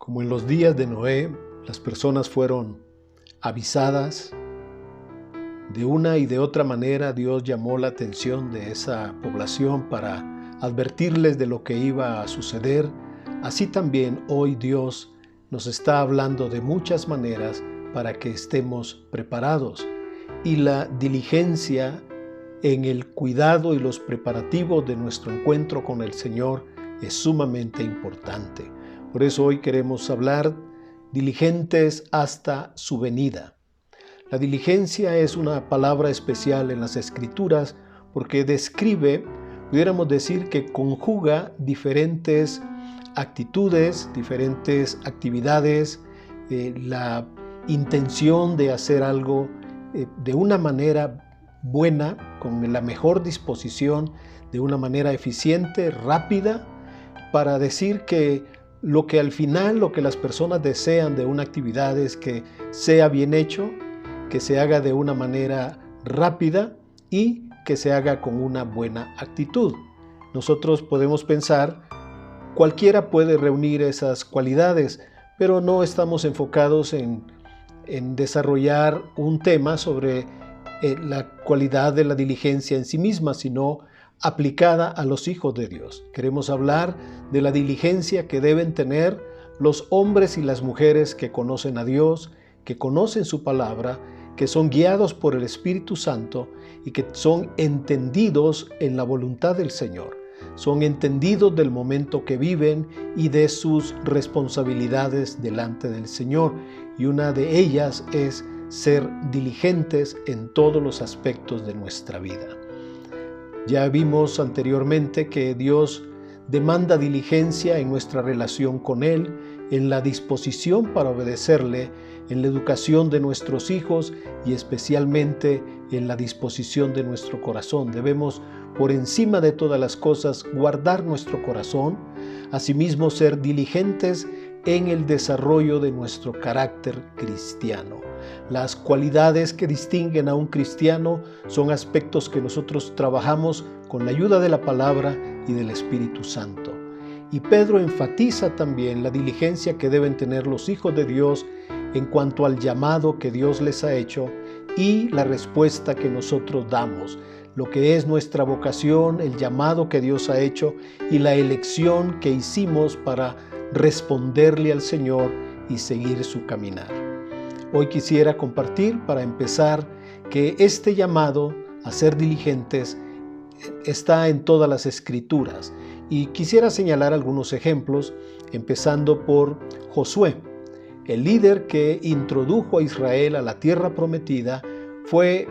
Como en los días de Noé, las personas fueron avisadas. De una y de otra manera, Dios llamó la atención de esa población para advertirles de lo que iba a suceder. Así también hoy Dios nos está hablando de muchas maneras para que estemos preparados. Y la diligencia en el cuidado y los preparativos de nuestro encuentro con el Señor es sumamente importante. Por eso hoy queremos hablar diligentes hasta su venida. La diligencia es una palabra especial en las Escrituras porque describe, pudiéramos decir que conjuga diferentes actitudes, diferentes actividades, la intención de hacer algo de una manera buena, con la mejor disposición, de una manera eficiente, rápida, para decir que lo que al final, lo que las personas desean de una actividad es que sea bien hecho, que se haga de una manera rápida y que se haga con una buena actitud. Nosotros podemos pensar, cualquiera puede reunir esas cualidades, pero no estamos enfocados en desarrollar un tema sobre la cualidad de la diligencia en sí misma, sino aplicada a los hijos de Dios. Queremos hablar de la diligencia que deben tener los hombres y las mujeres que conocen a Dios, que conocen su palabra, que son guiados por el Espíritu Santo y que son entendidos en la voluntad del Señor. Son entendidos del momento que viven y de sus responsabilidades delante del Señor. Y una de ellas es ser diligentes en todos los aspectos de nuestra vida. Ya vimos anteriormente que Dios demanda diligencia en nuestra relación con Él, en la disposición para obedecerle, en la educación de nuestros hijos y especialmente en la disposición de nuestro corazón. Debemos, por encima de todas las cosas, guardar nuestro corazón, asimismo ser diligentes en el desarrollo de nuestro carácter cristiano. Las cualidades que distinguen a un cristiano son aspectos que nosotros trabajamos con la ayuda de la palabra y del Espíritu Santo. Y Pedro enfatiza también la diligencia que deben tener los hijos de Dios en cuanto al llamado que Dios les ha hecho y la respuesta que nosotros damos, lo que es nuestra vocación, el llamado que Dios ha hecho y la elección que hicimos para responderle al Señor y seguir su caminar. Hoy quisiera compartir, para empezar, que este llamado a ser diligentes está en todas las Escrituras. Y quisiera señalar algunos ejemplos, empezando por Josué. El líder que introdujo a Israel a la tierra prometida fue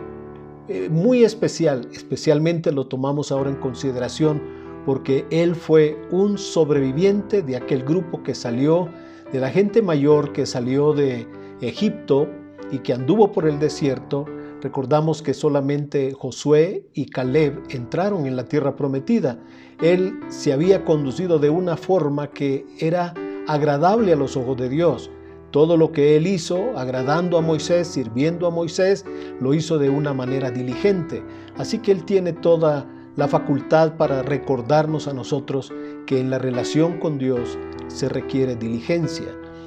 muy especial, especialmente lo tomamos ahora en consideración porque él fue un sobreviviente de aquel grupo que salió, de la gente mayor que salió de Egipto y que anduvo por el desierto. Recordamos que solamente Josué y Caleb entraron en la tierra prometida. Él se había conducido de una forma que era agradable a los ojos de Dios. Todo lo que él hizo, agradando a Moisés, sirviendo a Moisés, lo hizo de una manera diligente. Así que él tiene toda la facultad para recordarnos a nosotros que en la relación con Dios se requiere diligencia.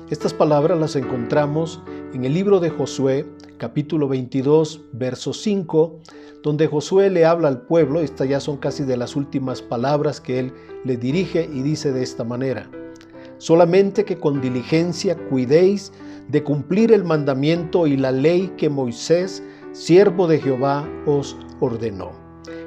Estas palabras las encontramos en el libro de Josué, capítulo 22, verso 5, donde Josué le habla al pueblo. Estas ya son casi de las últimas palabras que él le dirige y dice de esta manera: solamente que con diligencia cuidéis de cumplir el mandamiento y la ley que Moisés, siervo de Jehová, os ordenó.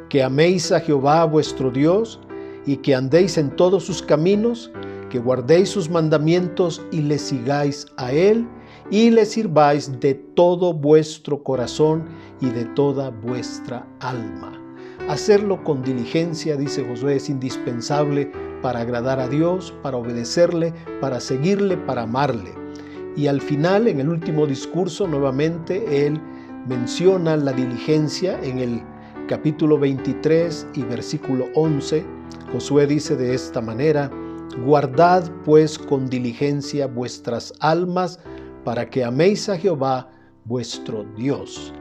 Que améis a Jehová vuestro Dios y que andéis en todos sus caminos, que guardéis sus mandamientos y le sigáis a él y le sirváis de todo vuestro corazón y de toda vuestra alma. Hacerlo con diligencia, dice Josué, es indispensable para agradar a Dios, para obedecerle, para seguirle, para amarle. Y al final, en el último discurso, nuevamente él menciona la diligencia en el capítulo 23 y versículo 11. Josué dice de esta manera: guardad pues con diligencia vuestras almas para que améis a Jehová vuestro Dios.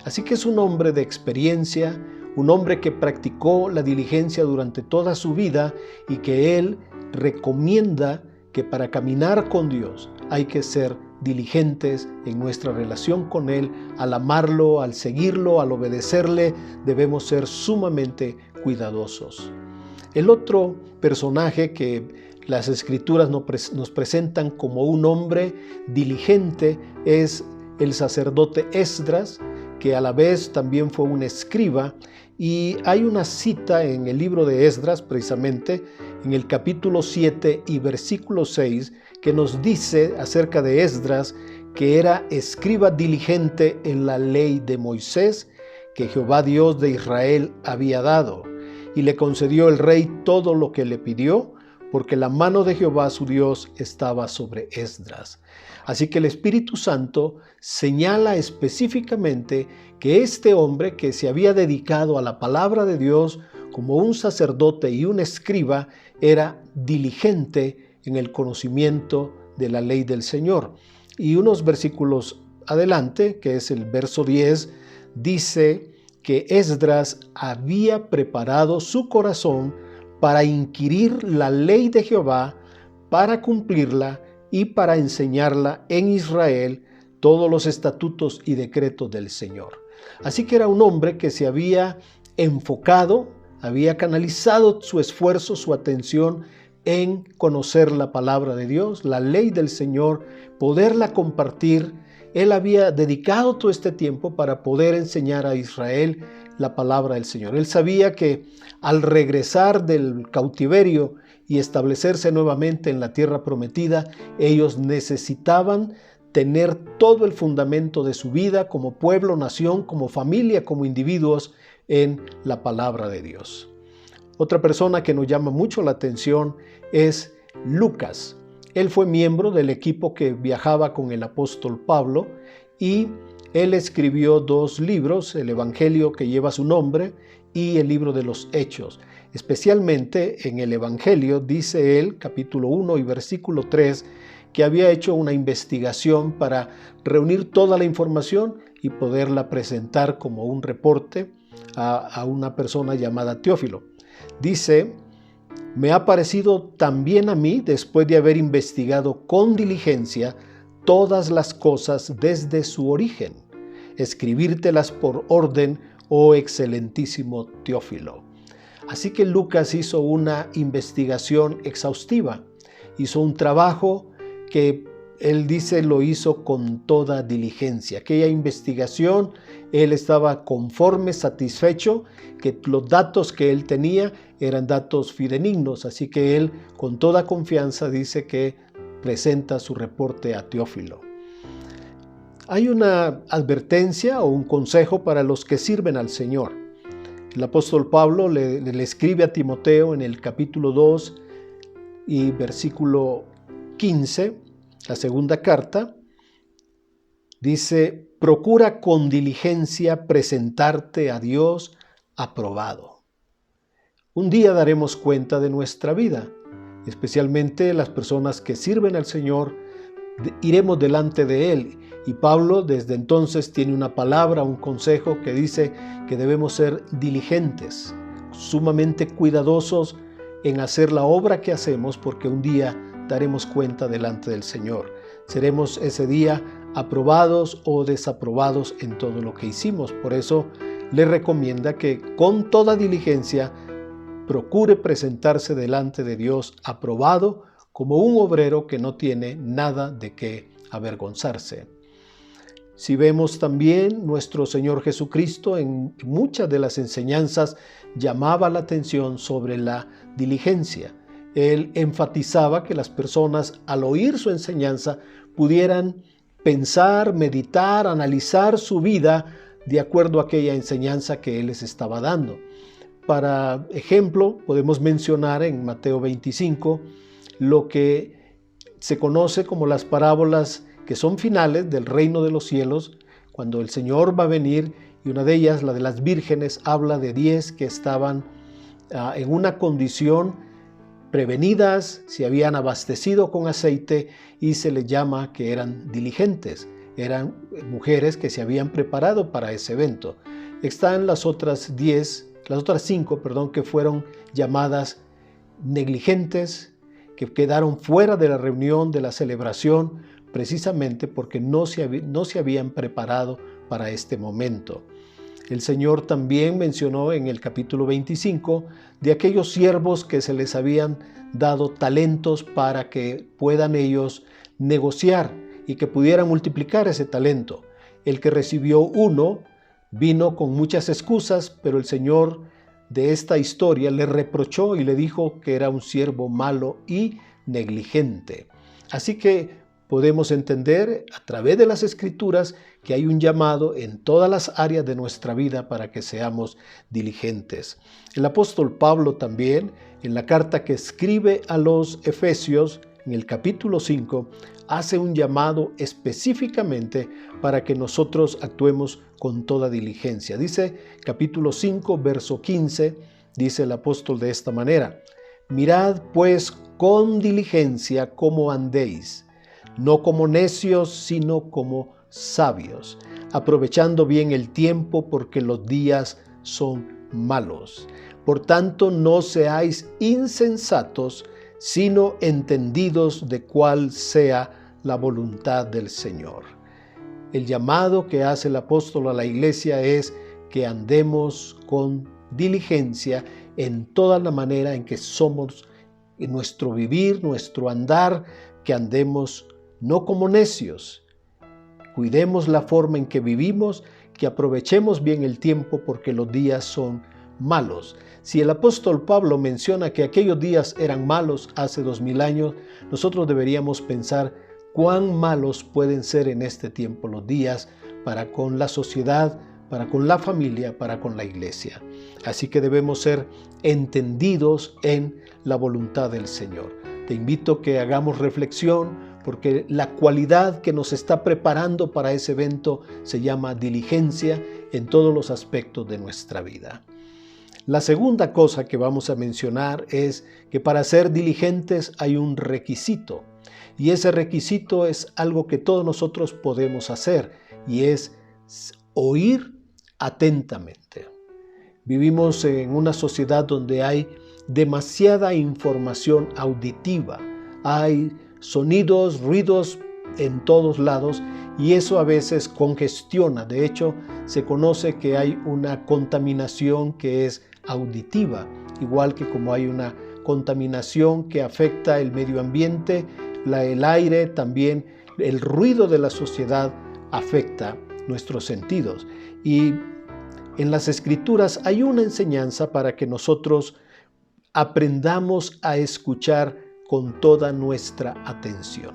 Así que es un hombre de experiencia, un hombre que practicó la diligencia durante toda su vida y que él recomienda que para caminar con Dios hay que ser diligentes en nuestra relación con Él. Al amarlo, al seguirlo, al obedecerle, debemos ser sumamente cuidadosos. El otro personaje que las Escrituras nos presentan como un hombre diligente es el sacerdote Esdras, que a la vez también fue un escriba. Y hay una cita en el libro de Esdras, precisamente, en el capítulo 7 y versículo 6, que nos dice acerca de Esdras que era escriba diligente en la ley de Moisés, que Jehová Dios de Israel había dado. Y le concedió el rey todo lo que le pidió, porque la mano de Jehová su Dios estaba sobre Esdras. Así que el Espíritu Santo señala específicamente que este hombre que se había dedicado a la palabra de Dios como un sacerdote y un escriba era diligente en el conocimiento de la ley del Señor. Y unos versículos adelante, que es el verso 10, dice que Esdras había preparado su corazón para inquirir la ley de Jehová, para cumplirla y para enseñarla en Israel, todos los estatutos y decretos del Señor. Así que era un hombre que se había enfocado, había canalizado su esfuerzo, su atención en conocer la palabra de Dios, la ley del Señor, poderla compartir. Él había dedicado todo este tiempo para poder enseñar a Israel la palabra del Señor. Él sabía que al regresar del cautiverio y establecerse nuevamente en la tierra prometida, ellos necesitaban tener todo el fundamento de su vida como pueblo, nación, como familia, como individuos en la palabra de Dios. Otra persona que nos llama mucho la atención es Lucas. Él fue miembro del equipo que viajaba con el apóstol Pablo y él escribió 2 libros, el Evangelio que lleva su nombre y el libro de los Hechos. Especialmente en el Evangelio dice él, capítulo 1 y versículo 3, que había hecho una investigación para reunir toda la información y poderla presentar como un reporte a una persona llamada Teófilo. Dice: me ha parecido también a mí, después de haber investigado con diligencia todas las cosas desde su origen, escribírtelas por orden, oh excelentísimo Teófilo. Así que Lucas hizo una investigación exhaustiva, hizo un trabajo que él dice lo hizo con toda diligencia. Aquella investigación, él estaba conforme, satisfecho, que los datos que él tenía eran datos fidedignos, así que él con toda confianza dice que presenta su reporte a Teófilo. Hay una advertencia o un consejo para los que sirven al Señor. El apóstol Pablo le escribe a Timoteo en el capítulo 2 y versículo 15, la segunda carta, dice: procura con diligencia presentarte a Dios aprobado. Un día daremos cuenta de nuestra vida, especialmente las personas que sirven al Señor, iremos delante de Él. Y Pablo desde entonces tiene una palabra, un consejo que dice que debemos ser diligentes, sumamente cuidadosos en hacer la obra que hacemos, porque un día daremos cuenta delante del Señor. Seremos ese día aprobados o desaprobados en todo lo que hicimos. Por eso le recomienda que con toda diligencia procure presentarse delante de Dios aprobado, como un obrero que no tiene nada de qué avergonzarse. Si vemos también, nuestro Señor Jesucristo en muchas de las enseñanzas llamaba la atención sobre la diligencia. Él enfatizaba que las personas al oír su enseñanza pudieran pensar, meditar, analizar su vida de acuerdo a aquella enseñanza que Él les estaba dando. Para ejemplo, podemos mencionar en Mateo 25 lo que se conoce como las parábolas que son finales del reino de los cielos, cuando el Señor va a venir, y una de ellas, la de las vírgenes, habla de 10 que estaban en una condición prevenidas, se habían abastecido con aceite y se les llama que eran diligentes, eran mujeres que se habían preparado para ese evento. Están las otras 5, que fueron llamadas negligentes, que quedaron fuera de la reunión, de la celebración, precisamente porque no se habían preparado para este momento. El Señor también mencionó en el capítulo 25 de aquellos siervos que se les habían dado talentos para que puedan ellos negociar y que pudieran multiplicar ese talento. El que recibió uno vino con muchas excusas, pero el Señor de esta historia le reprochó y le dijo que era un siervo malo y negligente. Así que podemos entender a través de las Escrituras que hay un llamado en todas las áreas de nuestra vida para que seamos diligentes. El apóstol Pablo también, en la carta que escribe a los Efesios, en el capítulo 5, hace un llamado específicamente para que nosotros actuemos con toda diligencia. Dice capítulo 5, verso 15, dice el apóstol de esta manera: mirad pues con diligencia cómo andéis, no como necios, sino como sabios, aprovechando bien el tiempo, porque los días son malos. Por tanto, no seáis insensatos, sino entendidos de cuál sea la voluntad del Señor. El llamado que hace el apóstol a la iglesia es que andemos con diligencia en toda la manera en que somos, en nuestro vivir, nuestro andar, que andemos no como necios. Cuidemos la forma en que vivimos, que aprovechemos bien el tiempo porque los días son malos. Si el apóstol Pablo menciona que aquellos días eran malos hace 2000 años, nosotros deberíamos pensar cuán malos pueden ser en este tiempo los días para con la sociedad, para con la familia, para con la iglesia. Así que debemos ser entendidos en la voluntad del Señor. Te invito a que hagamos reflexión, porque la cualidad que nos está preparando para ese evento se llama diligencia en todos los aspectos de nuestra vida. La segunda cosa que vamos a mencionar es que para ser diligentes hay un requisito, y ese requisito es algo que todos nosotros podemos hacer, y es oír atentamente. Vivimos en una sociedad donde hay demasiada información auditiva, hay sonidos, ruidos en todos lados, y eso a veces congestiona. De hecho, se conoce que hay una contaminación que es auditiva, igual que como hay una contaminación que afecta el medio ambiente, el aire, también el ruido de la sociedad afecta nuestros sentidos. Y en las Escrituras hay una enseñanza para que nosotros aprendamos a escuchar con toda nuestra atención.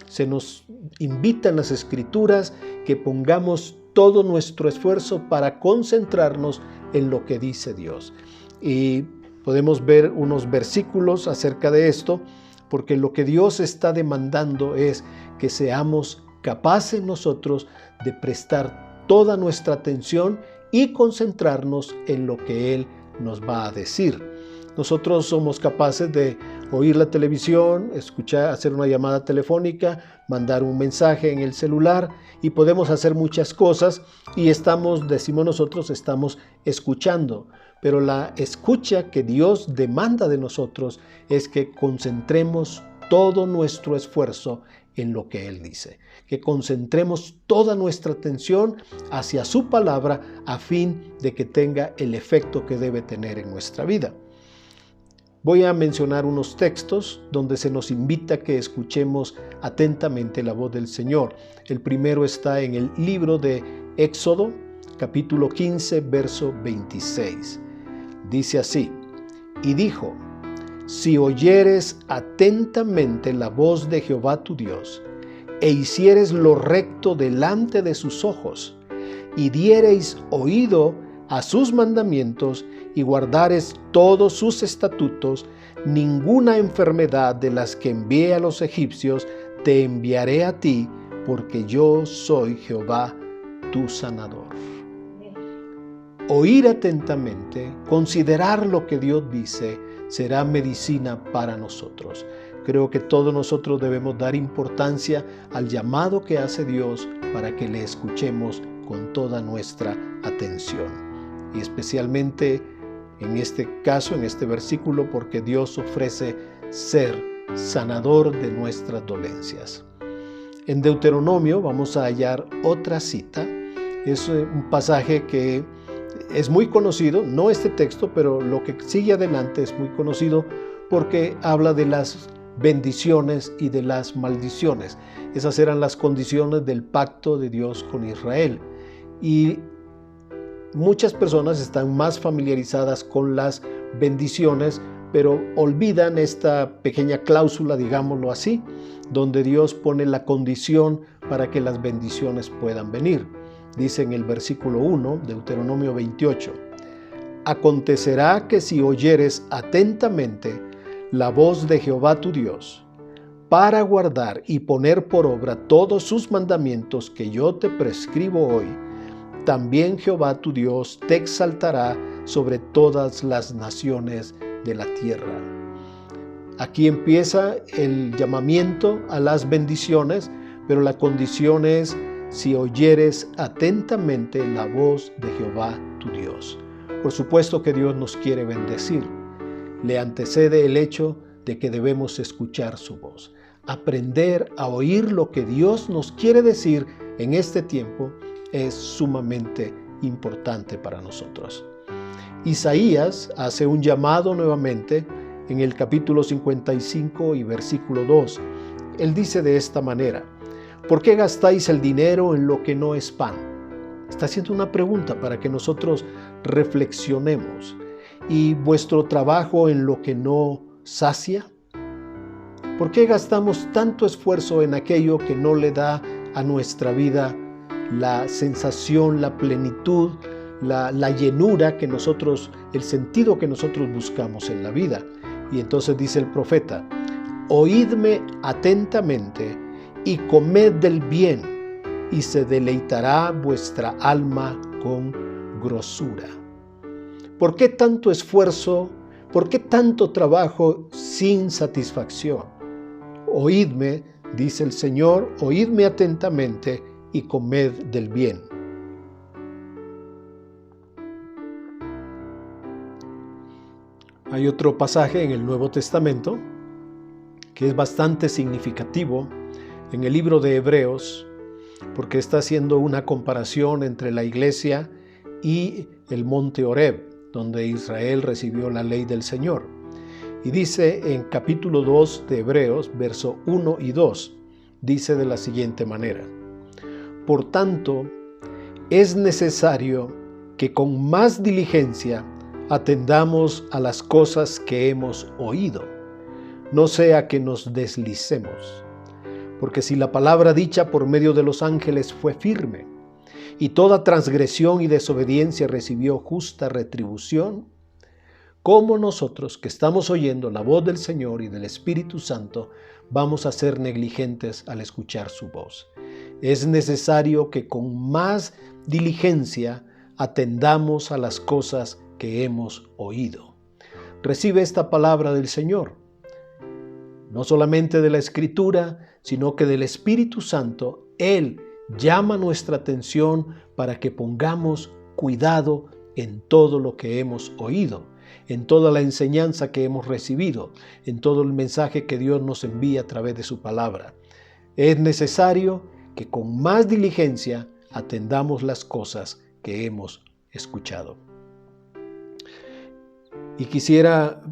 Se nos invita en las Escrituras que pongamos todo nuestro esfuerzo para concentrarnos en lo que dice Dios. Y podemos ver unos versículos acerca de esto, porque lo que Dios está demandando es que seamos capaces nosotros de prestar toda nuestra atención y concentrarnos en lo que Él nos va a decir. Nosotros somos capaces de oír la televisión, escuchar, hacer una llamada telefónica, mandar un mensaje en el celular, y podemos hacer muchas cosas y decimos nosotros, estamos escuchando. Pero la escucha que Dios demanda de nosotros es que concentremos todo nuestro esfuerzo en lo que Él dice, que concentremos toda nuestra atención hacia su palabra a fin de que tenga el efecto que debe tener en nuestra vida. Voy a mencionar unos textos donde se nos invita a que escuchemos atentamente la voz del Señor. El primero está en el libro de Éxodo, capítulo 15, verso 26. Dice así: y dijo: si oyeres atentamente la voz de Jehová tu Dios, e hicieres lo recto delante de sus ojos, y diereis oído a sus mandamientos, y guardares todos sus estatutos, ninguna enfermedad de las que envié a los egipcios te enviaré a ti, porque yo soy Jehová tu sanador. Oír atentamente, considerar lo que Dios dice, será medicina para nosotros. Creo que todos nosotros debemos dar importancia al llamado que hace Dios para que le escuchemos con toda nuestra atención. Y especialmente en este caso, en este versículo, porque Dios ofrece ser sanador de nuestras dolencias. En Deuteronomio vamos a hallar otra cita. Es un pasaje que es muy conocido, no este texto, pero lo que sigue adelante es muy conocido porque habla de las bendiciones y de las maldiciones. Esas eran las condiciones del pacto de Dios con Israel. Y muchas personas están más familiarizadas con las bendiciones, pero olvidan esta pequeña cláusula, digámoslo así, donde Dios pone la condición para que las bendiciones puedan venir. Dice en el versículo 1, Deuteronomio 28, acontecerá que si oyeres atentamente la voz de Jehová tu Dios, para guardar y poner por obra todos sus mandamientos que yo te prescribo hoy, también Jehová tu Dios te exaltará sobre todas las naciones de la tierra. Aquí empieza el llamamiento a las bendiciones, pero la condición es si oyeres atentamente la voz de Jehová tu Dios. Por supuesto que Dios nos quiere bendecir. Le antecede el hecho de que debemos escuchar su voz, aprender a oír lo que Dios nos quiere decir en este tiempo es sumamente importante para nosotros. Isaías hace un llamado nuevamente en el capítulo 55 y versículo 2. Él dice de esta manera, ¿por qué gastáis el dinero en lo que no es pan? Está haciendo una pregunta para que nosotros reflexionemos. ¿Y vuestro trabajo en lo que no sacia? ¿Por qué gastamos tanto esfuerzo en aquello que no le da a nuestra vida la sensación, la plenitud, la llenura que nosotros, el sentido que nosotros buscamos en la vida? Y entonces dice el profeta, oídme atentamente y comed del bien, y se deleitará vuestra alma con grosura. ¿Por qué tanto esfuerzo? ¿Por qué tanto trabajo sin satisfacción? Oídme, dice el Señor, oídme atentamente y comed del bien. Hay otro pasaje en el Nuevo Testamento que es bastante significativo en el libro de Hebreos, porque está haciendo una comparación entre la iglesia y el monte Horeb, donde Israel recibió la ley del Señor. Y dice en capítulo 2 de Hebreos, verso 1 y 2, dice de la siguiente manera, por tanto, es necesario que con más diligencia atendamos a las cosas que hemos oído, no sea que nos deslicemos. Porque si la palabra dicha por medio de los ángeles fue firme, y toda transgresión y desobediencia recibió justa retribución, ¿cómo nosotros que estamos oyendo la voz del Señor y del Espíritu Santo vamos a ser negligentes al escuchar su voz? Es necesario que con más diligencia atendamos a las cosas que hemos oído. Recibe esta palabra del Señor, no solamente de la Escritura, sino que del Espíritu Santo. Él llama nuestra atención para que pongamos cuidado en todo lo que hemos oído, en toda la enseñanza que hemos recibido, en todo el mensaje que Dios nos envía a través de su palabra. Es necesario que con más diligencia atendamos las cosas que hemos escuchado. Y quisiera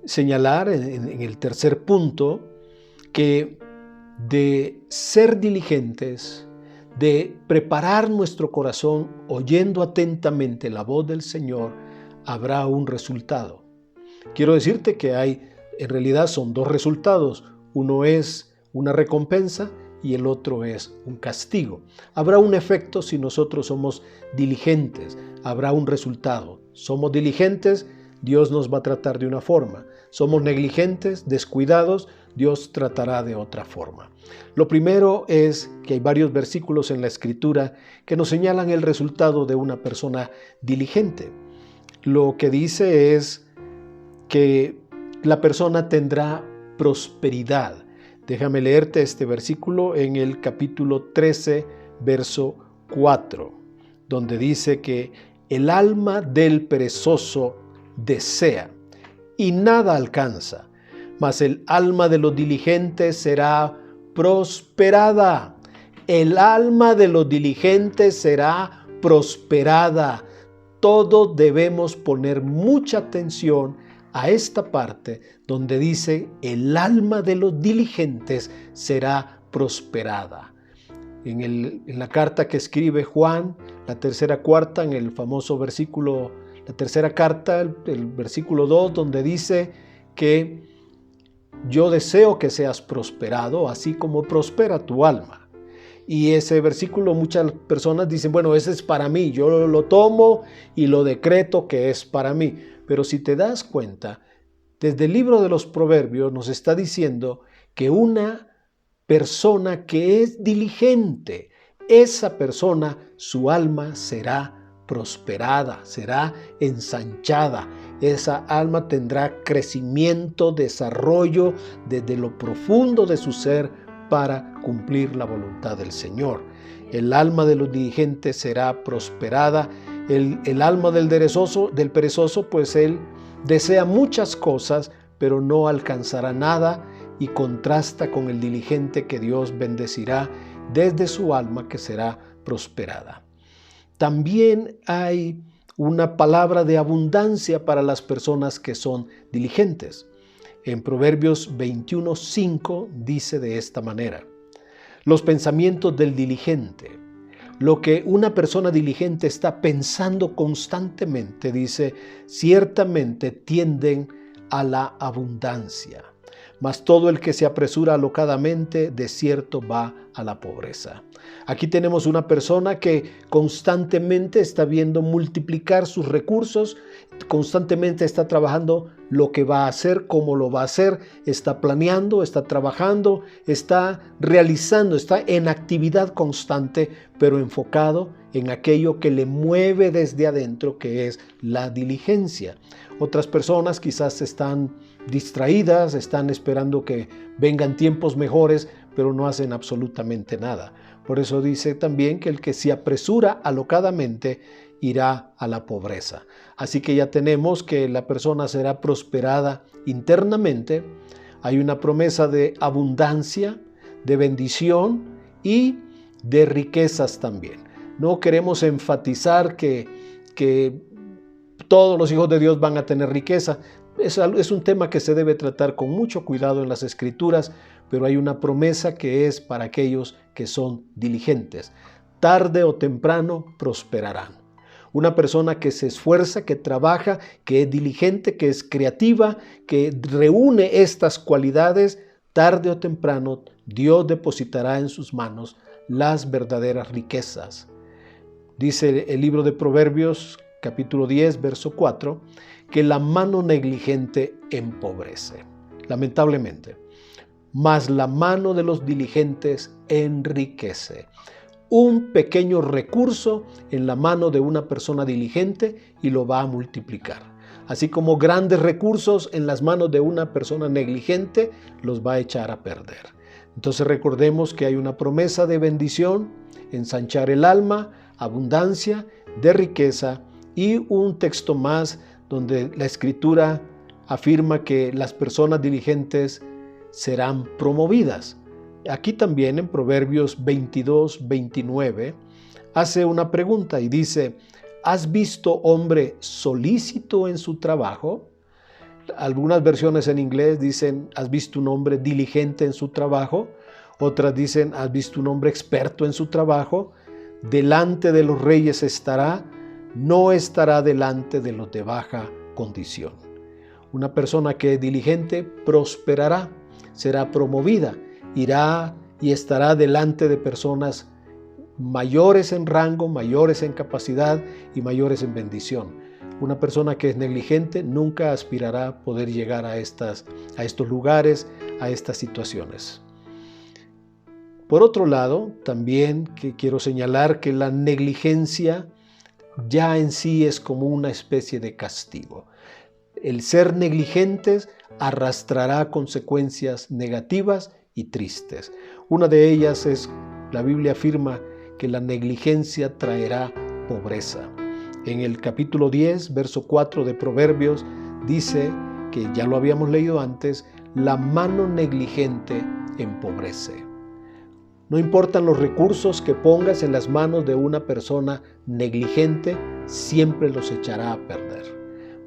señalar en el tercer punto que de ser diligentes, de preparar nuestro corazón oyendo atentamente la voz del Señor, habrá un resultado. Quiero decirte que en realidad son dos resultados. Uno es una recompensa y el otro es un castigo. Habrá un efecto si nosotros somos diligentes, habrá un resultado. Somos diligentes, Dios nos va a tratar de una forma. Somos negligentes, descuidados, Dios tratará de otra forma. Lo primero es que hay varios versículos en la Escritura que nos señalan el resultado de una persona diligente. Lo que dice es que la persona tendrá prosperidad. Déjame leerte este versículo en el capítulo 13, verso 4, donde dice que el alma del perezoso desea y nada alcanza, mas el alma de los diligentes será prosperada. El alma de los diligentes será prosperada. Todos debemos poner mucha atención a esta parte donde dice el alma de los diligentes será prosperada. En la carta que escribe Juan, la tercera carta, en el famoso versículo, la tercera carta, el versículo 2, donde dice que yo deseo que seas prosperado, así como prospera tu alma. Y ese versículo muchas personas dicen, bueno, ese es para mí, yo lo tomo y lo decreto que es para mí. Pero si te das cuenta, desde el libro de los Proverbios nos está diciendo que una persona que es diligente, esa persona, su alma será prosperada, será ensanchada. Esa alma tendrá crecimiento, desarrollo desde lo profundo de su ser para cumplir la voluntad del Señor. El alma de los diligentes será prosperada. El alma del perezoso, pues él desea muchas cosas, pero no alcanzará nada, y contrasta con el diligente que Dios bendecirá desde su alma, que será prosperada. También hay una palabra de abundancia para las personas que son diligentes. En Proverbios 21:5 dice de esta manera: los pensamientos del diligente, lo que una persona diligente está pensando constantemente, dice, ciertamente tienden a la abundancia. Mas todo el que se apresura alocadamente, de cierto va a la pobreza. Aquí tenemos una persona que constantemente está viendo multiplicar sus recursos, constantemente está trabajando lo que va a hacer, cómo lo va a hacer, está planeando, está trabajando, está realizando, está en actividad constante, pero enfocado en aquello que le mueve desde adentro, que es la diligencia. Otras personas quizás están distraídas, están esperando que vengan tiempos mejores, pero no hacen absolutamente nada. Por eso dice también que el que se apresura alocadamente irá a la pobreza. Así que ya tenemos que la persona será prosperada internamente. Hay una promesa de abundancia, de bendición y de riquezas también. No queremos enfatizar que todos los hijos de Dios van a tener riqueza. Es un tema que se debe tratar con mucho cuidado en las Escrituras, pero hay una promesa que es para aquellos que son diligentes. Tarde o temprano prosperarán. Una persona que se esfuerza, que trabaja, que es diligente, que es creativa, que reúne estas cualidades, tarde o temprano Dios depositará en sus manos las verdaderas riquezas. Dice el libro de Proverbios, capítulo 10, verso 4, que la mano negligente empobrece, lamentablemente, mas la mano de los diligentes enriquece. Un pequeño recurso en la mano de una persona diligente y lo va a multiplicar. Así como grandes recursos en las manos de una persona negligente los va a echar a perder. Entonces recordemos que hay una promesa de bendición, ensanchar el alma, abundancia, de riqueza, y un texto más donde la Escritura afirma que las personas diligentes serán promovidas. Aquí también en Proverbios 22:29 hace una pregunta y dice: ¿has visto hombre solícito en su trabajo? Algunas versiones en inglés dicen: ¿has visto un hombre diligente en su trabajo? Otras dicen: ¿has visto un hombre experto en su trabajo? Delante de los reyes estará, no estará delante de los de baja condición. Una persona que es diligente prosperará, será promovida, irá y estará delante de personas mayores en rango, mayores en capacidad y mayores en bendición. Una persona que es negligente nunca aspirará a poder llegar a estos lugares, a estas situaciones. Por otro lado, también quiero señalar que la negligencia ya en sí es como una especie de castigo. El ser negligentes arrastrará consecuencias negativas y tristes. Una de ellas es, la Biblia afirma que la negligencia traerá pobreza. En el capítulo 10, verso 4 de Proverbios, dice, que ya lo habíamos leído antes, la mano negligente empobrece. No importan los recursos que pongas en las manos de una persona negligente, siempre los echará a perder.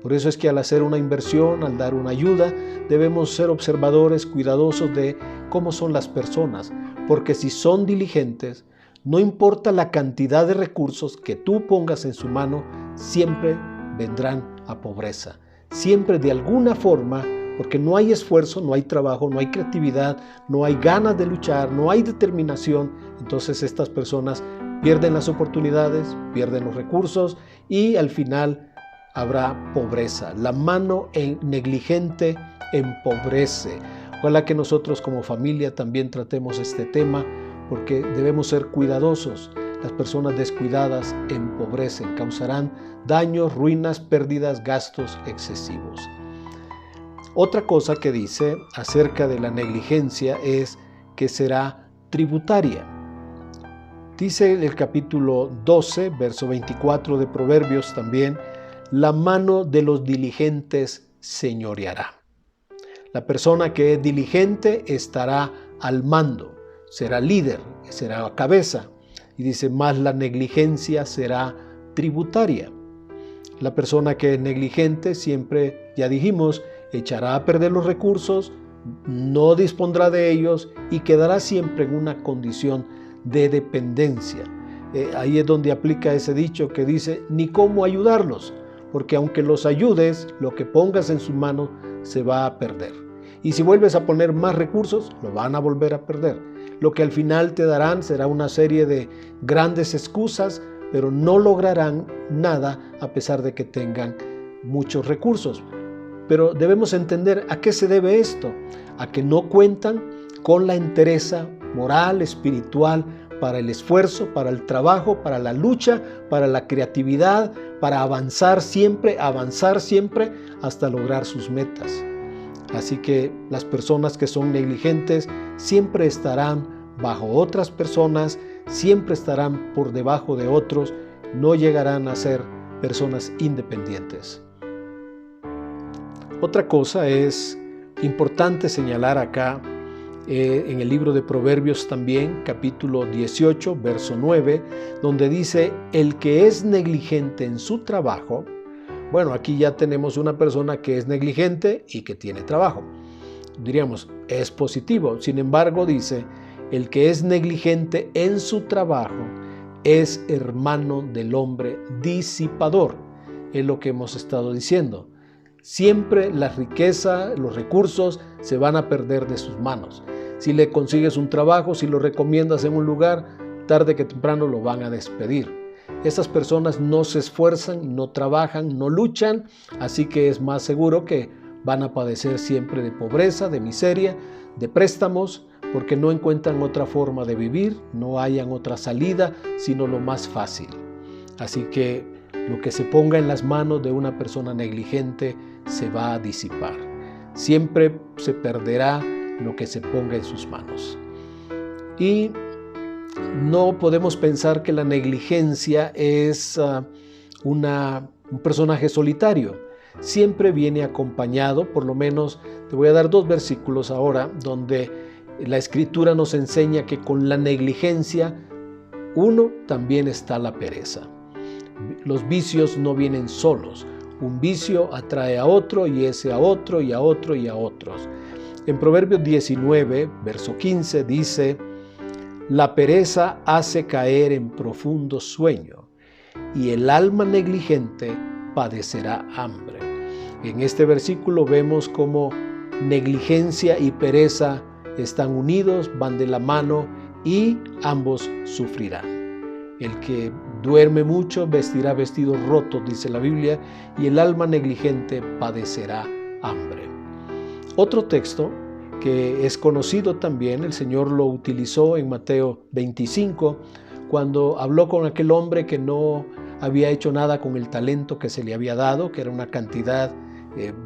Por eso es que al hacer una inversión, al dar una ayuda, debemos ser observadores, cuidadosos de cómo son las personas, porque si son diligentes, no importa la cantidad de recursos que tú pongas en su mano, siempre vendrán a pobreza. Siempre de alguna forma, porque no hay esfuerzo, no hay trabajo, no hay creatividad, no hay ganas de luchar, no hay determinación, entonces estas personas pierden las oportunidades, pierden los recursos y al final habrá pobreza. La mano negligente empobrece. Ojalá que nosotros como familia también tratemos este tema, porque debemos ser cuidadosos. Las personas descuidadas empobrecen, causarán daños, ruinas, pérdidas, gastos excesivos. Otra cosa que dice acerca de la negligencia es que será tributaria. Dice el capítulo 12, verso 24 de Proverbios también: la mano de los diligentes señoreará. La persona que es diligente estará al mando, será líder, será cabeza. Y dice, más la negligencia será tributaria. La persona que es negligente siempre, ya dijimos, echará a perder los recursos, no dispondrá de ellos y quedará siempre en una condición de dependencia. Ahí es donde aplica ese dicho que dice, ni cómo ayudarlos, porque aunque los ayudes, lo que pongas en sus manos se va a perder. Y si vuelves a poner más recursos, lo van a volver a perder. Lo que al final te darán será una serie de grandes excusas, pero no lograrán nada a pesar de que tengan muchos recursos. Pero debemos entender a qué se debe esto, a que no cuentan con la entereza moral, espiritual, para el esfuerzo, para el trabajo, para la lucha, para la creatividad, para avanzar siempre hasta lograr sus metas. Así que las personas que son negligentes siempre estarán bajo otras personas, siempre estarán por debajo de otros, no llegarán a ser personas independientes. Otra cosa es importante señalar acá, en el libro de Proverbios también, capítulo 18, verso 9, donde dice, el que es negligente en su trabajo. Bueno, aquí ya tenemos una persona que es negligente y que tiene trabajo. Diríamos, es positivo. Sin embargo, dice, el que es negligente en su trabajo es hermano del hombre disipador. Es lo que hemos estado diciendo. Siempre la riqueza, los recursos se van a perder de sus manos. Si le consigues un trabajo, si lo recomiendas en un lugar, tarde que temprano lo van a despedir. Estas personas no se esfuerzan, no trabajan, no luchan, así que es más seguro que van a padecer siempre de pobreza, de miseria, de préstamos, porque no encuentran otra forma de vivir, no hayan otra salida, sino lo más fácil. Así que lo que se ponga en las manos de una persona negligente se va a disipar. Siempre se perderá lo que se ponga en sus manos. Y no podemos pensar que la negligencia es un personaje solitario. Siempre viene acompañado, por lo menos te voy a dar 2 versículos ahora, donde la Escritura nos enseña que con la negligencia, también está la pereza. Los vicios no vienen solos. Un vicio atrae a otro y ese a otro y a otro y a otros. En Proverbios 19, verso 15 dice, la pereza hace caer en profundo sueño y el alma negligente padecerá hambre. En este versículo vemos cómo negligencia y pereza están unidos, van de la mano y ambos sufrirán. El que duerme mucho vestirá vestidos rotos, dice la Biblia, y el alma negligente padecerá hambre. Otro texto que es conocido también, el Señor lo utilizó en Mateo 25, cuando habló con aquel hombre que no había hecho nada con el talento que se le había dado, que era una cantidad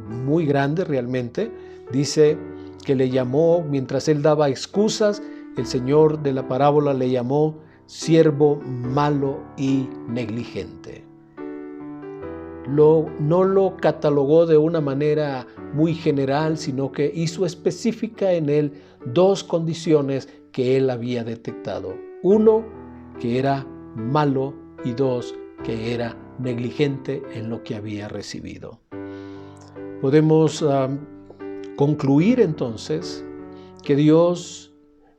muy grande realmente. Dice que le llamó, mientras él daba excusas, el Señor de la parábola le llamó siervo malo y negligente. No lo catalogó de una manera muy general, sino que hizo específica en él dos condiciones que él había detectado. Uno, que era malo, y dos, que era negligente en lo que había recibido. Podemos concluir entonces que Dios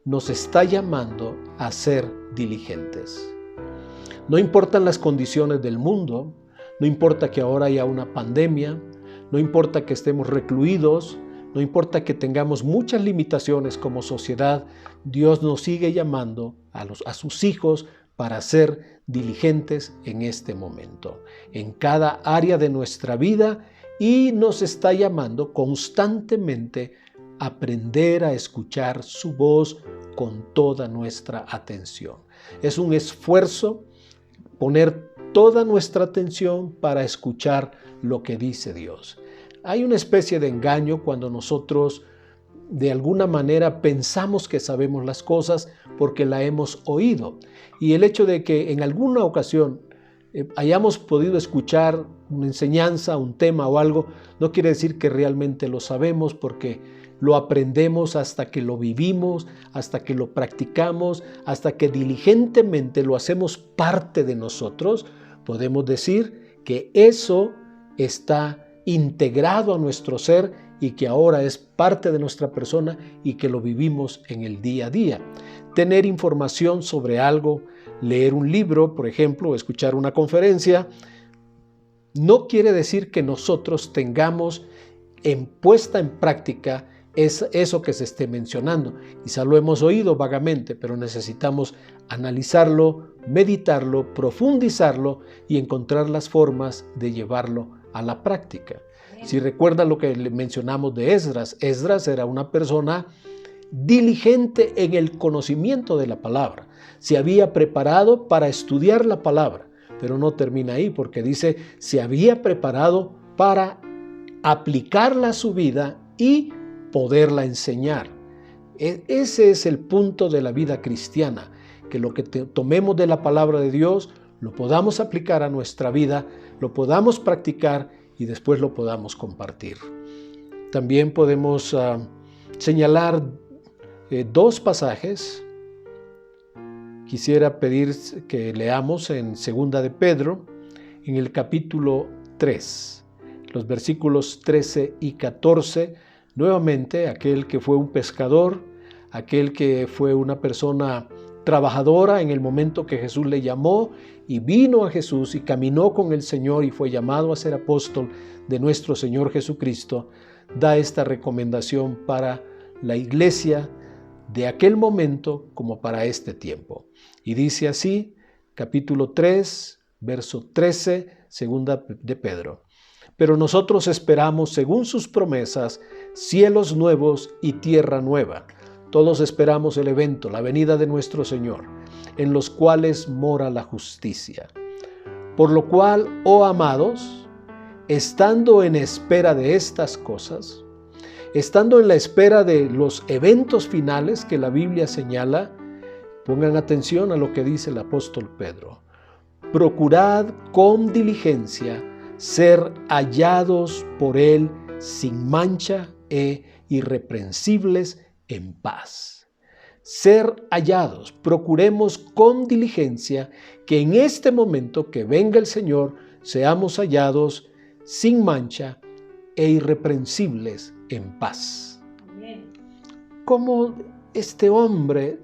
nos está llamando a ser diligentes. No importan las condiciones del mundo, no importa que ahora haya una pandemia, no importa que estemos recluidos, no importa que tengamos muchas limitaciones como sociedad, Dios nos sigue llamando a sus hijos para ser diligentes en este momento, en cada área de nuestra vida, y nos está llamando constantemente a aprender a escuchar su voz con toda nuestra atención. Es un esfuerzo poner toda nuestra atención para escuchar lo que dice Dios. Hay una especie de engaño cuando nosotros de alguna manera pensamos que sabemos las cosas porque la hemos oído. Y el hecho de que en alguna ocasión hayamos podido escuchar una enseñanza, un tema o algo, no quiere decir que realmente lo sabemos, porque lo aprendemos hasta que lo vivimos, hasta que lo practicamos, hasta que diligentemente lo hacemos parte de nosotros. Podemos decir que eso está integrado a nuestro ser y que ahora es parte de nuestra persona y que lo vivimos en el día a día. Tener información sobre algo, leer un libro, por ejemplo, o escuchar una conferencia, no quiere decir que nosotros tengamos puesta en práctica eso que se esté mencionando. Quizá lo hemos oído vagamente, pero necesitamos analizarlo, meditarlo, profundizarlo y encontrar las formas de llevarlo a la práctica. Si recuerdan lo que le mencionamos de Esdras, Esdras era una persona diligente en el conocimiento de la palabra. Se había preparado para estudiar la palabra, pero no termina ahí, porque dice, se había preparado para aplicarla a su vida y poderla enseñar. Ese es el punto de la vida cristiana, que lo que tomemos de la palabra de Dios lo podamos aplicar a nuestra vida, lo podamos practicar y después lo podamos compartir. También podemos señalar dos pasajes. Quisiera pedir que leamos en 2 de Pedro, en el capítulo 3, los versículos 13 y 14. Nuevamente, aquel que fue un pescador, aquel que fue una persona trabajadora en el momento que Jesús le llamó y vino a Jesús y caminó con el Señor y fue llamado a ser apóstol de nuestro Señor Jesucristo, da esta recomendación para la iglesia de aquel momento como para este tiempo. Y dice así, capítulo 3, verso 13, segunda de Pedro. Pero nosotros esperamos, según sus promesas, cielos nuevos y tierra nueva. Todos esperamos el evento, la venida de nuestro Señor, en los cuales mora la justicia. Por lo cual, oh amados, estando en espera de estas cosas, estando en la espera de los eventos finales que la Biblia señala, pongan atención a lo que dice el apóstol Pedro. Procurad con diligencia ser hallados por Él sin mancha e irreprensibles en paz. Ser hallados, procuremos con diligencia que en este momento que venga el Señor seamos hallados sin mancha e irreprensibles en paz. Amén. Como este hombre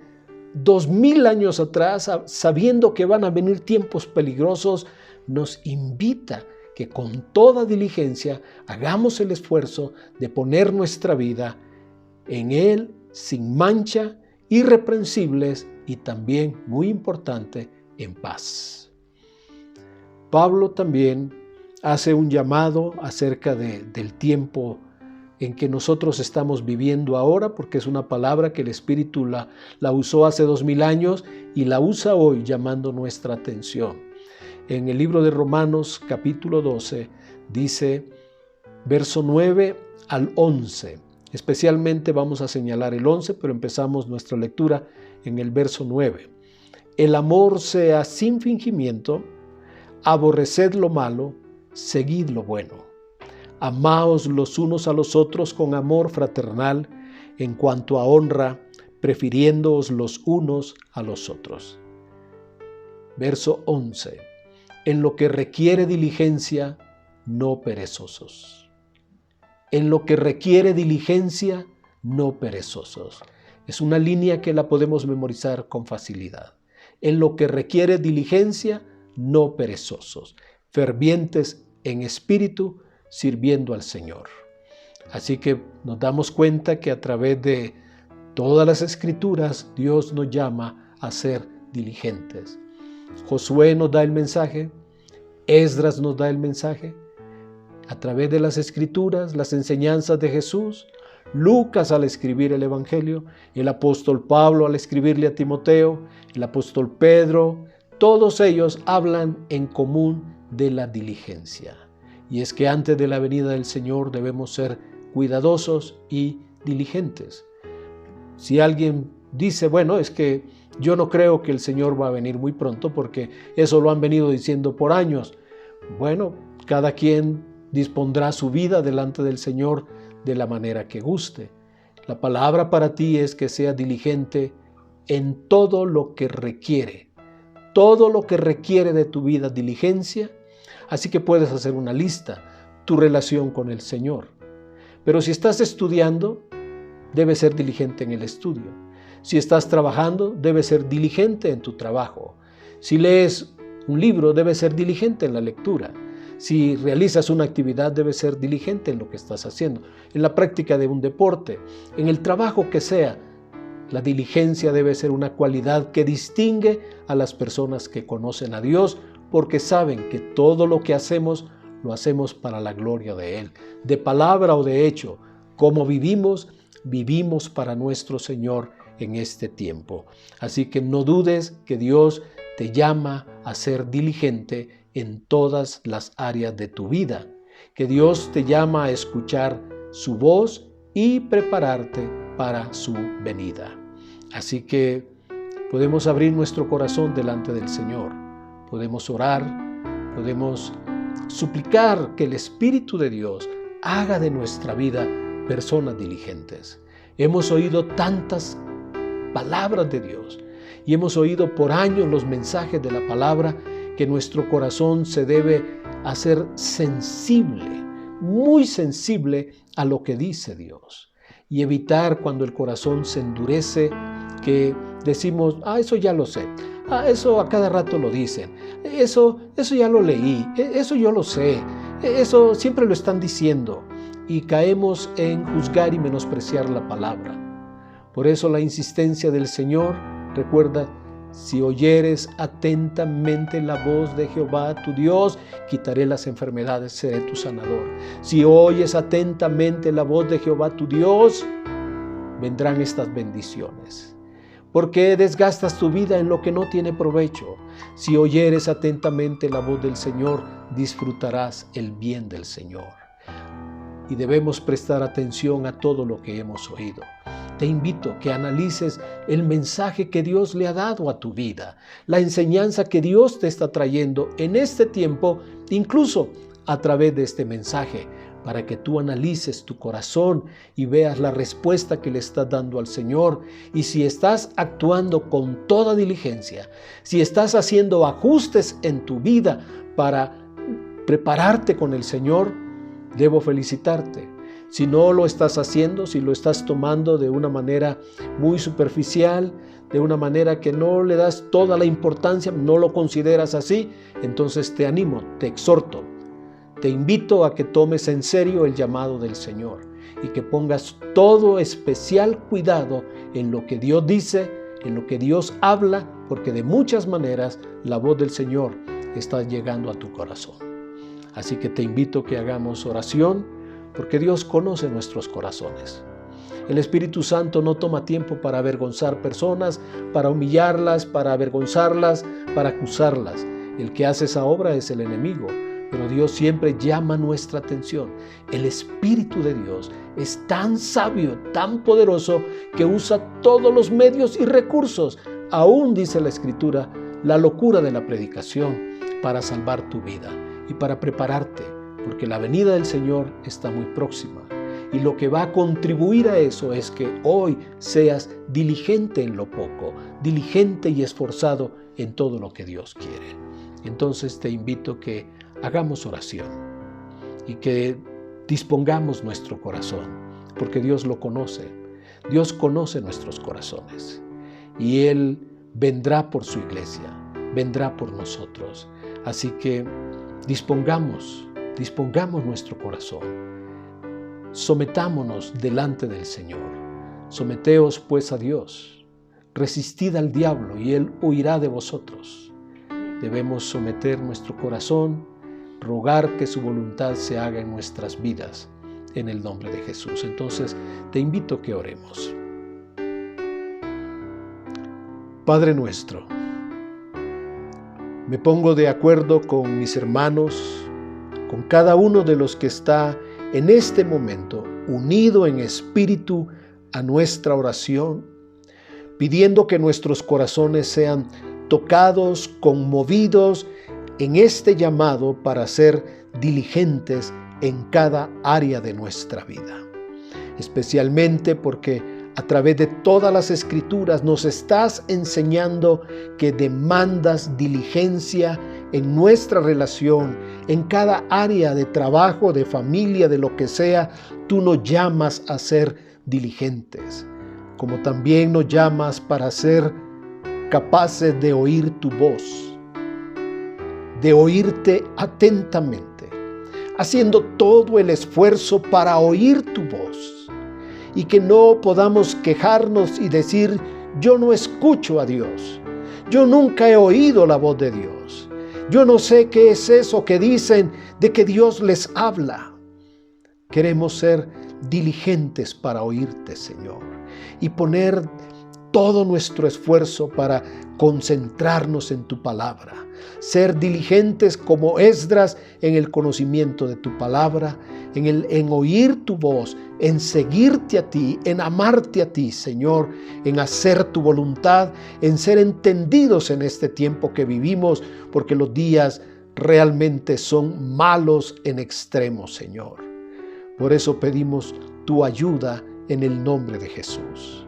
2000 años atrás, sabiendo que van a venir tiempos peligrosos, nos invita que con toda diligencia hagamos el esfuerzo de poner nuestra vida en Él sin mancha, irreprensibles y también, muy importante, en paz. Pablo también hace un llamado acerca del tiempo en que nosotros estamos viviendo ahora, porque es una palabra que el Espíritu la usó hace 2000 años y la usa hoy llamando nuestra atención. En el libro de Romanos capítulo 12 dice, verso 9 al 11, especialmente vamos a señalar el 11, pero empezamos nuestra lectura en el verso 9. El amor sea sin fingimiento, aborreced lo malo, seguid lo bueno. Amaos los unos a los otros con amor fraternal, en cuanto a honra, prefiriéndoos los unos a los otros. Verso 11. En lo que requiere diligencia, no perezosos. En lo que requiere diligencia, no perezosos. Es una línea que la podemos memorizar con facilidad. En lo que requiere diligencia, no perezosos. Fervientes en espíritu, sirviendo al Señor. Así que nos damos cuenta que a través de todas las Escrituras, Dios nos llama a ser diligentes. Josué nos da el mensaje, Esdras nos da el mensaje, a través de las Escrituras, las enseñanzas de Jesús, Lucas al escribir el Evangelio, el apóstol Pablo al escribirle a Timoteo, el apóstol Pedro, todos ellos hablan en común de la diligencia. Y es que antes de la venida del Señor debemos ser cuidadosos y diligentes. Si alguien dice, bueno, es que yo no creo que el Señor va a venir muy pronto porque eso lo han venido diciendo por años. Bueno, cada quien dispondrá su vida delante del Señor de la manera que guste. La palabra para ti es que seas diligente en todo lo que requiere. Todo lo que requiere de tu vida diligencia. Así que puedes hacer una lista, tu relación con el Señor. Pero si estás estudiando, debes ser diligente en el estudio. Si estás trabajando, debes ser diligente en tu trabajo. Si lees un libro, debes ser diligente en la lectura. Si realizas una actividad, debes ser diligente en lo que estás haciendo. En la práctica de un deporte, en el trabajo que sea, la diligencia debe ser una cualidad que distingue a las personas que conocen a Dios, porque saben que todo lo que hacemos, lo hacemos para la gloria de Él. De palabra o de hecho, como vivimos, vivimos para nuestro Señor en este tiempo. Así que no dudes que Dios te llama a ser diligente en todas las áreas de tu vida, que Dios te llama a escuchar su voz y prepararte para su venida. Así que podemos abrir nuestro corazón delante del Señor, podemos orar, podemos suplicar que el Espíritu de Dios haga de nuestra vida personas diligentes. Hemos oído tantas palabras de Dios y hemos oído por años los mensajes de la palabra que nuestro corazón se debe hacer sensible, muy sensible a lo que dice Dios y evitar cuando el corazón se endurece que decimos, eso ya lo sé, eso a cada rato lo dicen, eso ya lo leí, eso yo lo sé, eso siempre lo están diciendo y caemos en juzgar y menospreciar la palabra. Por eso la insistencia del Señor, recuerda, si oyeres atentamente la voz de Jehová tu Dios, quitaré las enfermedades, seré tu sanador. Si oyes atentamente la voz de Jehová tu Dios, vendrán estas bendiciones. ¿Por qué desgastas tu vida en lo que no tiene provecho? Si oyeres atentamente la voz del Señor, disfrutarás el bien del Señor. Y debemos prestar atención a todo lo que hemos oído. Te invito a que analices el mensaje que Dios le ha dado a tu vida, la enseñanza que Dios te está trayendo en este tiempo, incluso a través de este mensaje, para que tú analices tu corazón y veas la respuesta que le estás dando al Señor. Y si estás actuando con toda diligencia, si estás haciendo ajustes en tu vida para prepararte con el Señor, debo felicitarte. Si no lo estás haciendo, si lo estás tomando de una manera muy superficial, de una manera que no le das toda la importancia, no lo consideras así, entonces te animo, te exhorto, te invito a que tomes en serio el llamado del Señor y que pongas todo especial cuidado en lo que Dios dice, en lo que Dios habla, porque de muchas maneras la voz del Señor está llegando a tu corazón. Así que te invito a que hagamos oración, porque Dios conoce nuestros corazones. El Espíritu Santo no toma tiempo para avergonzar personas, para humillarlas, para avergonzarlas, para acusarlas. El que hace esa obra es el enemigo, pero Dios siempre llama nuestra atención. El Espíritu de Dios es tan sabio, tan poderoso, que usa todos los medios y recursos, aún dice la Escritura, la locura de la predicación, para salvar tu vida y para prepararte porque la venida del Señor está muy próxima. Y lo que va a contribuir a eso es que hoy seas diligente en lo poco, diligente y esforzado en todo lo que Dios quiere. Entonces te invito a que hagamos oración y que dispongamos nuestro corazón, porque Dios lo conoce. Dios conoce nuestros corazones y Él vendrá por su iglesia, vendrá por nosotros. Así que dispongamos nuestro corazón. Sometámonos delante del Señor. Someteos pues a Dios. Resistid al diablo y Él huirá de vosotros. Debemos someter nuestro corazón, rogar que su voluntad se haga en nuestras vidas, en el nombre de Jesús. Entonces, te invito a que oremos. Padre nuestro, me pongo de acuerdo con mis hermanos, con cada uno de los que está en este momento unido en espíritu a nuestra oración, pidiendo que nuestros corazones sean tocados, conmovidos en este llamado para ser diligentes en cada área de nuestra vida. Especialmente porque a través de todas las Escrituras nos estás enseñando que demandas diligencia en nuestra relación, en cada área de trabajo, de familia, de lo que sea. Tú nos llamas a ser diligentes, como también nos llamas para ser capaces de oír tu voz, de oírte atentamente, haciendo todo el esfuerzo para oír tu voz, y que no podamos quejarnos y decir: yo no escucho a Dios, yo nunca he oído la voz de Dios, yo no sé qué es eso que dicen de que Dios les habla. Queremos ser diligentes para oírte, Señor, y poner todo nuestro esfuerzo para concentrarnos en tu palabra, ser diligentes como Esdras en el conocimiento de tu palabra, en oír tu voz, en seguirte a ti, en amarte a ti, Señor, en hacer tu voluntad, en ser entendidos en este tiempo que vivimos, porque los días realmente son malos en extremo, Señor. Por eso pedimos tu ayuda en el nombre de Jesús.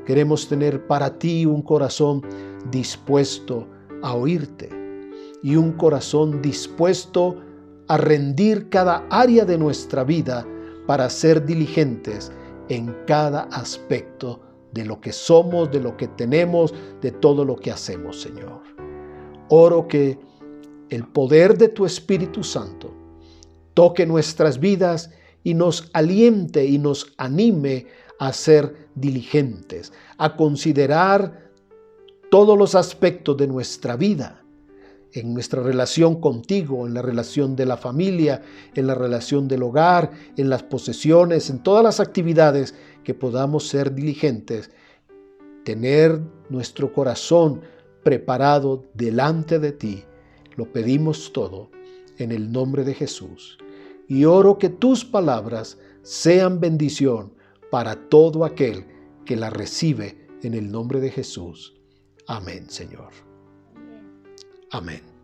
Queremos tener para ti un corazón dispuesto a oírte y un corazón dispuesto a rendir cada área de nuestra vida para ser diligentes en cada aspecto de lo que somos, de lo que tenemos, de todo lo que hacemos, Señor. Oro que el poder de tu Espíritu Santo toque nuestras vidas y nos aliente y nos anime a ser diligentes, a considerar todos los aspectos de nuestra vida, en nuestra relación contigo, en la relación de la familia, en la relación del hogar, en las posesiones, en todas las actividades que podamos ser diligentes, tener nuestro corazón preparado delante de ti. Lo pedimos todo en el nombre de Jesús. Y oro que tus palabras sean bendición para todo aquel que la recibe en el nombre de Jesús. Amén, Señor. Amén.